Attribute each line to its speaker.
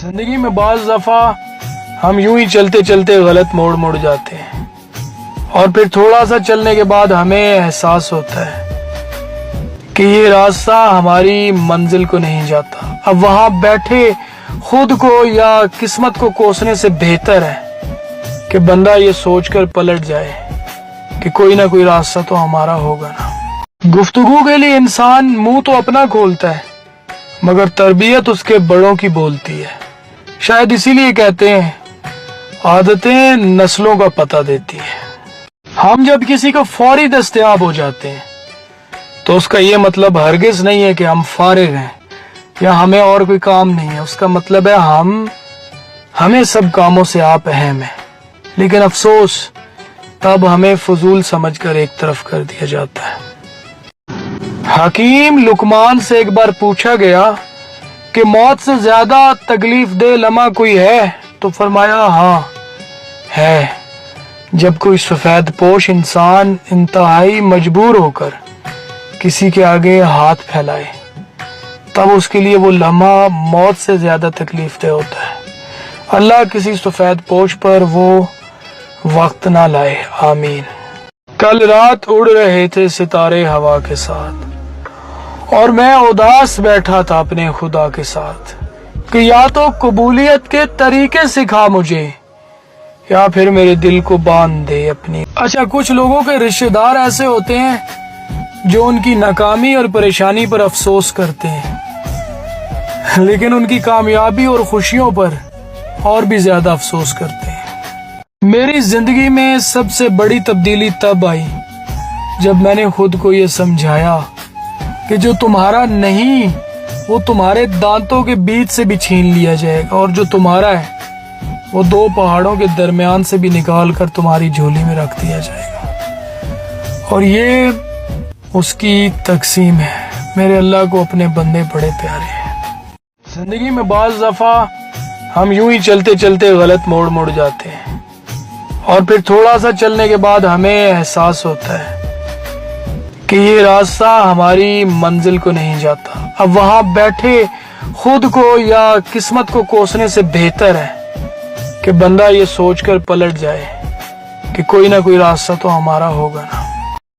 Speaker 1: जिंदगी में बाज़ दफा हम यूं ही चलते चलते गलत मोड़ मुड़ जाते हैं और फिर थोड़ा सा चलने के बाद हमें एहसास होता है कि ये रास्ता हमारी मंजिल को नहीं जाता। अब वहां बैठे खुद को या किस्मत को कोसने से बेहतर है कि बंदा ये सोचकर पलट जाए कि कोई ना कोई रास्ता तो हमारा होगा ना। गुफ्तगू के लिए इंसान मुंह तो अपना खोलता है मगर तरबियत उसके बड़ों की बोलती है। शायद इसीलिए कहते हैं आदतें नस्लों का पता देती है। हम जब किसी को फौरी दस्तयाब हो जाते हैं तो उसका ये मतलब हरगिज नहीं है कि हम फारिग हैं या हमें और कोई काम नहीं है। उसका मतलब है हमें सब कामों से आप अहम है, लेकिन अफसोस तब हमें फजूल समझकर एक तरफ कर दिया जाता है। हकीम लुकमान से एक बार पूछा गया कि मौत से ज्यादा तकलीफ दे लम्हा कोई है, तो फरमाया हाँ है, जब कोई सफेद पोश इंसान इंतहाई मजबूर होकर किसी के आगे हाथ फैलाए, तब उसके लिए वो लम्हा मौत से ज्यादा तकलीफ दे होता है। अल्लाह किसी सफेद पोश पर वो वक्त ना लाए, आमीन। कल रात उड़ रहे थे सितारे हवा के साथ और मैं उदास बैठा था अपने खुदा के साथ कि या तो कबूलियत के तरीके सिखा मुझे या फिर मेरे दिल को बांध दे अपनी। अच्छा, कुछ लोगों के रिश्तेदार ऐसे होते हैं जो उनकी नाकामी और परेशानी पर अफसोस करते हैं, लेकिन उनकी कामयाबी और खुशियों पर और भी ज्यादा अफसोस करते हैं। मेरी जिंदगी में सबसे बड़ी तब्दीली तब आई जब मैंने खुद को ये समझाया कि जो तुम्हारा नहीं वो तुम्हारे दांतों के बीच से भी छीन लिया जाएगा और जो तुम्हारा है वो दो पहाड़ों के दरमियान से भी निकाल कर तुम्हारी झोली में रख दिया जाएगा। और ये उसकी तकसीम है। मेरे अल्लाह को अपने बंदे बड़े प्यारे हैं। जिंदगी में बाज़ दफा हम यूं ही चलते चलते गलत मोड़ मुड़ जाते हैं और फिर थोड़ा सा चलने के बाद हमें एहसास होता है कि ये रास्ता हमारी मंजिल को नहीं जाता। अब वहां बैठे खुद को या किस्मत को कोसने से बेहतर है कि बंदा ये सोचकर पलट जाए कि कोई ना कोई रास्ता तो हमारा होगा ना।